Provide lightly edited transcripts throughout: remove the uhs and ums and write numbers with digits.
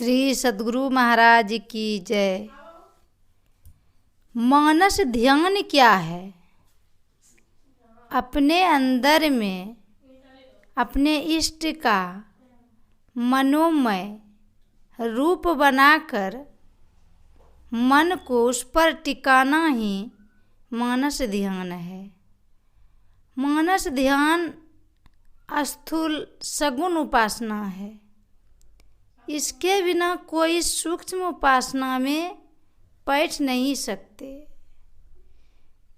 श्री सद्गुरु महाराज की जय। मानस ध्यान क्या है? अपने अंदर में अपने इष्ट का मनोमय रूप बनाकर मन को उस पर टिकाना ही मानस ध्यान है। मानस ध्यान स्थूल सगुण उपासना है। इसके बिना कोई सूक्ष्म उपासना में बैठ नहीं सकते।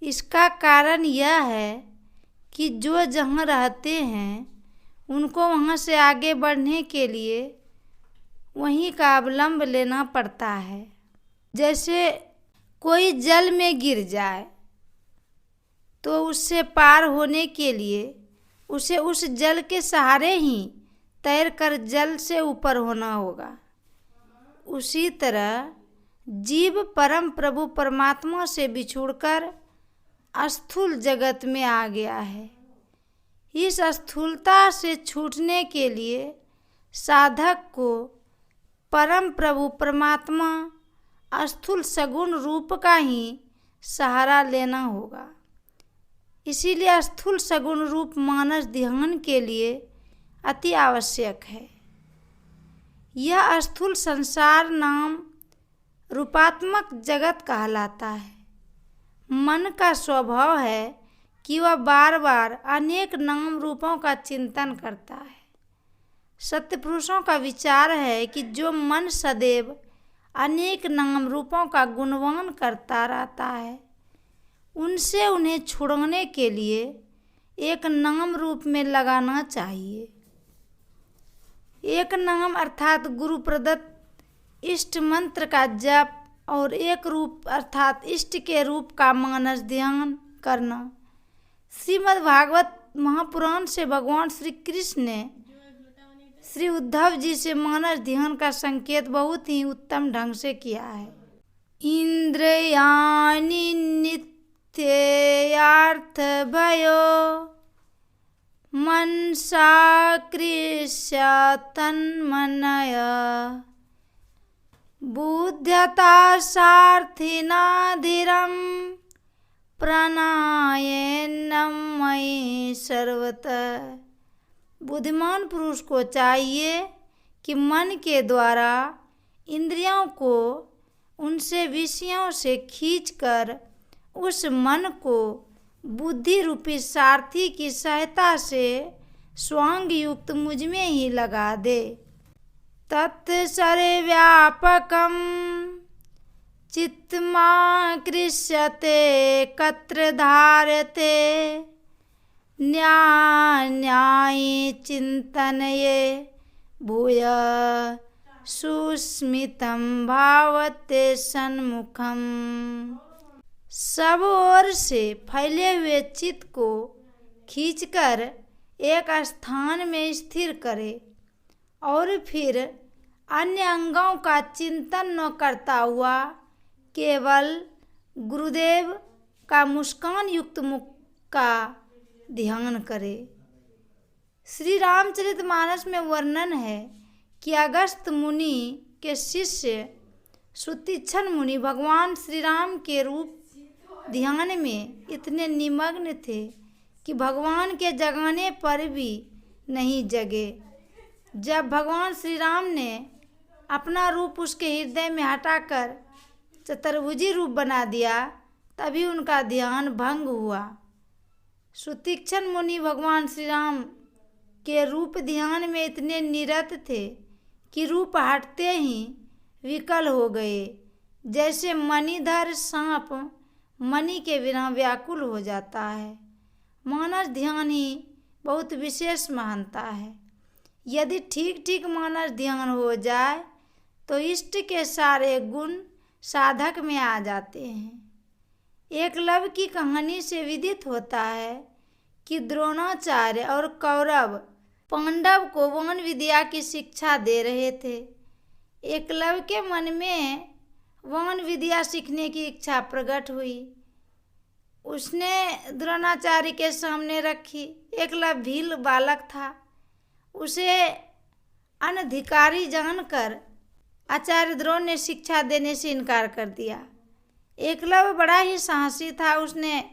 इसका कारण यह है कि जो जहाँ रहते हैं उनको वहाँ से आगे बढ़ने के लिए वहीं का अवलंब लेना पड़ता है। जैसे कोई जल में गिर जाए तो उससे पार होने के लिए उसे उस जल के सहारे ही तैर कर जल से ऊपर होना होगा। उसी तरह जीव परम प्रभु परमात्मा से बिछुड़कर स्थूल जगत में आ गया है। इस स्थूलता से छूटने के लिए साधक को परम प्रभु परमात्मा स्थूल सगुण रूप का ही सहारा लेना होगा। इसीलिए स्थूल सगुण रूप मानस ध्यान के लिए अति आवश्यक है। यह स्थूल संसार नाम रूपात्मक जगत कहलाता है। मन का स्वभाव है कि वह बार बार अनेक नाम रूपों का चिंतन करता है। सत्य पुरुषों का विचार है कि जो मन सदैव अनेक नाम रूपों का गुणगान करता रहता है उनसे उन्हें छुड़ाने के लिए एक नाम रूप में लगाना चाहिए। एक नाम अर्थात गुरु प्रदत्त इष्ट मंत्र का जप और एक रूप अर्थात इष्ट के रूप का मानस ध्यान करना। श्रीमद् भागवत महापुराण से भगवान श्री कृष्ण ने श्री उद्धव जी से मानस ध्यान का संकेत बहुत ही उत्तम ढंग से किया है। इंद्रियाणि नित्ययार्थ भयो मनसा कृष्य तन्मनया बुद्ध्यता सार्थिना धीरं प्रणायेन्नं मयि सर्वतः। बुद्धिमान पुरुष को चाहिए कि मन के द्वारा इंद्रियों को उनसे विषयों से खींचकर उस मन को बुद्धि रूपी सारथी की सहायता से स्वांग युक्त मुझ में ही लगा दे। तत्सर्व व्यापकं चित्तमाकृष्यते कत्र धारते न्यायी चिंतनये भूय सुस्मितं भावते सन्मुखम। सब ओर से फैले हुए चित्त को खींचकर एक स्थान में स्थिर करे और फिर अन्य अंगों का चिंतन न करता हुआ केवल गुरुदेव का मुस्कान युक्त मुख का ध्यान करे। श्री रामचरितमानस में वर्णन है कि अगस्त्य मुनि के शिष्य सुतीक्ष्ण मुनि भगवान श्री राम के रूप ध्यान में इतने निमग्न थे कि भगवान के जगाने पर भी नहीं जगे। जब भगवान श्री राम ने अपना रूप उसके हृदय में हटाकर चतुर्भुजी रूप बना दिया तभी उनका ध्यान भंग हुआ। सुतीक्ष्ण मुनि भगवान श्री राम के रूप ध्यान में इतने निरत थे कि रूप हटते ही विकल हो गए। जैसे मणिधर सांप मणि के बिना व्याकुल हो जाता है। मानस ध्यान ही बहुत विशेष महानता है। यदि ठीक ठीक मानस ध्यान हो जाए तो इष्ट के सारे गुण साधक में आ जाते हैं। एकलव्य की कहानी से विदित होता है कि द्रोणाचार्य और कौरव पांडव को वन विद्या की शिक्षा दे रहे थे। एकलव्य के मन में वन विद्या सीखने की इच्छा प्रकट हुई। उसने द्रोणाचार्य के सामने रखी। एकलव्य भील बालक था। उसे अनधिकारी जानकर आचार्य द्रोण ने शिक्षा देने से इनकार कर दिया। एकलव्य बड़ा ही साहसी था। उसने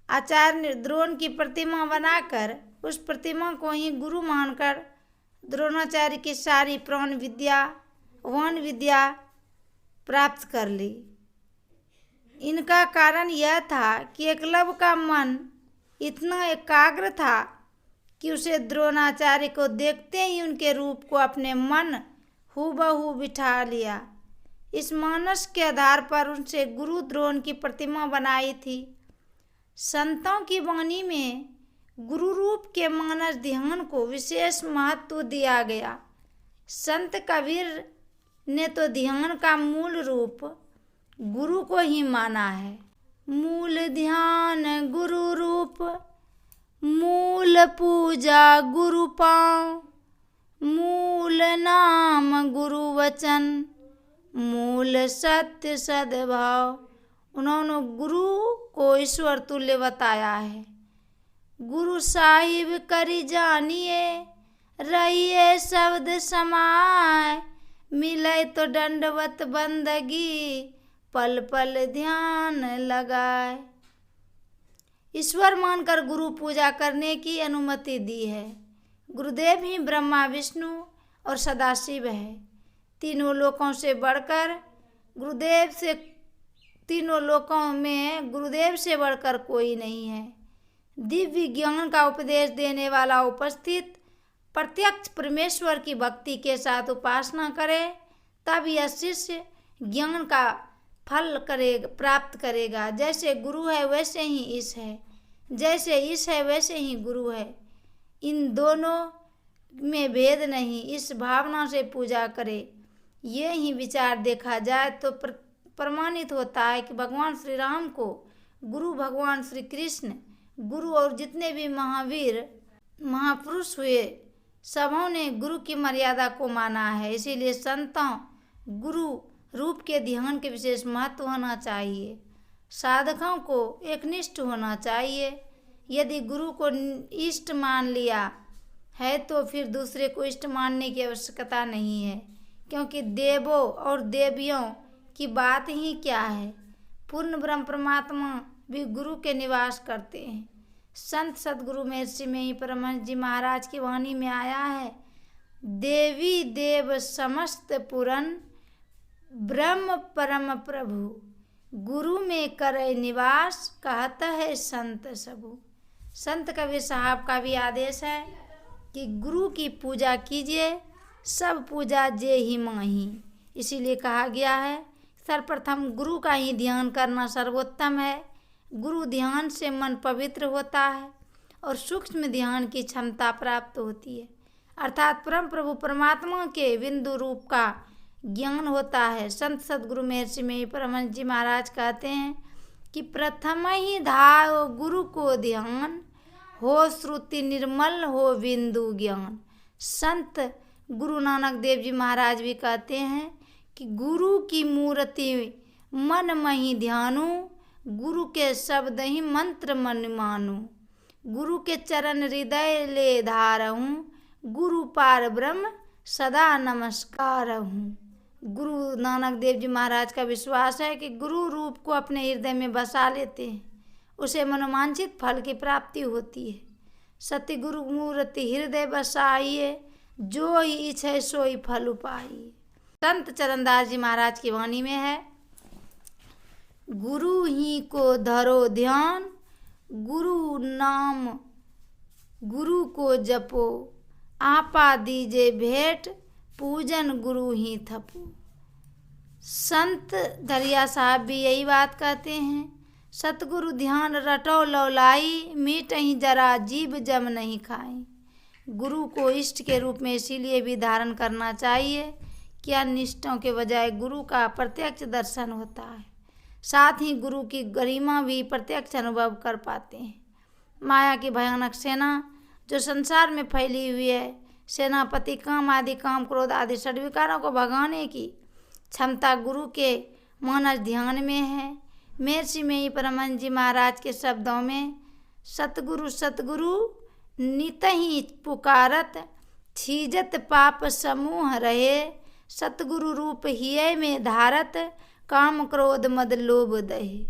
आचार्य द्रोण की प्रतिमा बनाकर उस प्रतिमा को ही गुरु मानकर द्रोणाचार्य की सारी प्राण विद्या, वन विद्या प्राप्त कर ली। इनका कारण यह था कि एकलव्य का मन इतना एकाग्र था कि उसे द्रोणाचार्य को देखते ही उनके रूप को अपने मन हूबहू बिठा लिया। इस मानस के आधार पर उनसे गुरु द्रोण की प्रतिमा बनाई थी। संतों की वाणी में गुरु रूप के मानस ध्यान को विशेष महत्व दिया गया। संत कबीर ने तो ध्यान का मूल रूप गुरु को ही माना है। मूल ध्यान गुरु रूप, मूल पूजा गुरु पाँव, मूल नाम गुरु वचन, मूल सत्य सद्भाव। उन्होंने गुरु को ईश्वर तुल्य बताया है। गुरु साहिब करी जानिए, रहिए शब्द समाय, मिले तो दंडवत बंदगी, पल पल ध्यान लगाए। ईश्वर मानकर गुरु पूजा करने की अनुमति दी है। गुरुदेव ही ब्रह्मा विष्णु और सदाशिव है। तीनों लोकों से बढ़कर गुरुदेव से, तीनों लोकों में गुरुदेव से बढ़कर कोई नहीं है। दिव्य ज्ञान का उपदेश देने वाला उपस्थित प्रत्यक्ष परमेश्वर की भक्ति के साथ उपासना करे, तब यह शिष्य ज्ञान का फल प्राप्त करेगा। जैसे गुरु है वैसे ही ईश है, जैसे ईश है वैसे ही गुरु है। इन दोनों में भेद नहीं। इस भावना से पूजा करे। ये ही विचार देखा जाए तो प्रमाणित होता है कि भगवान श्री राम को गुरु भगवान श्री कृष्ण, गुरु और जितने भी महावीर महापुरुष हुए सबों ने गुरु की मर्यादा को माना है। इसीलिए संतों गुरु रूप के ध्यान के विशेष महत्व होना चाहिए। साधकों को एकनिष्ठ होना चाहिए। यदि गुरु को इष्ट मान लिया है तो फिर दूसरे को इष्ट मानने की आवश्यकता नहीं है, क्योंकि देवों और देवियों की बात ही क्या है। पूर्ण ब्रह्म परमात्मा भी गुरु के निवास करते हैं। संत सदगुरु महर्षि में ही परमहंस जी महाराज की वाणी में आया है, देवी देव समस्त पुरन, ब्रह्म परम प्रभु, गुरु में करे निवास, कहता है संत सबू। संत कबीर साहब का भी आदेश है कि गुरु की पूजा कीजिए, सब पूजा जे ही माही। इसीलिए कहा गया है सर्वप्रथम गुरु का ही ध्यान करना सर्वोत्तम है। गुरु ध्यान से मन पवित्र होता है और सूक्ष्म ध्यान की क्षमता प्राप्त होती है, अर्थात परम प्रभु परमात्मा के बिंदु रूप का ज्ञान होता है। संत सदगुरु महर्षि में परमहंस जी महाराज कहते हैं कि प्रथम ही धारो गुरु को ध्यान, हो श्रुति निर्मल हो बिंदु ज्ञान। संत गुरु नानक देव जी महाराज भी कहते हैं कि गुरु की मूर्ति मन मही ध्यानु, गुरु के शब्द ही मंत्र मन मानू, गुरु के चरण हृदय ले धारहूँ, गुरु पार ब्रह्म सदा नमस्कार हूँ। गुरु नानक देव जी महाराज का विश्वास है कि गुरु रूप को अपने हृदय में बसा लेते हैं, उसे मनोवांछित फल की प्राप्ति होती है। सत्य गुरु मूर्ति हृदय बसाइए, जो ही इच्छे सोई फल उपाइए। संत चरणदास जी महाराज की वाणी में है, गुरु ही को धरो ध्यान, गुरु नाम गुरु को जपो, आपा दीजे भेंट, पूजन गुरु ही थपो। संत दरिया साहब भी यही बात कहते हैं, सतगुरु ध्यान रटो लौलाई, मीट ही जरा जीभ जम नहीं खाई। गुरु को इष्ट के रूप में इसीलिए भी धारण करना चाहिए कि अनिष्टों के बजाय गुरु का प्रत्यक्ष दर्शन होता है, साथ ही गुरु की गरिमा भी प्रत्यक्ष अनुभव कर पाते हैं। माया की भयानक सेना जो संसार में फैली हुई है, सेनापति काम आदि काम क्रोध आदि षड्विकारों को भगाने की क्षमता गुरु के मानस ध्यान में है। महर्षि में ही परमहंस जी महाराज के शब्दों में, सतगुरु सतगुरु नित ही पुकारत, छीजत पाप समूह रहे, सतगुरु रूप हिय में धारत, काम क्रोध मद लोभ दहे।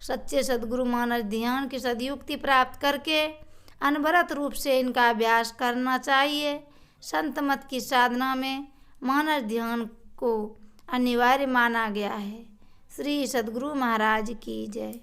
सच्चे सदगुरु मानस ध्यान की सदयुक्ति प्राप्त करके अनवरत रूप से इनका अभ्यास करना चाहिए। संत मत की साधना में मानस ध्यान को अनिवार्य माना गया है। श्री सदगुरु महाराज की जय।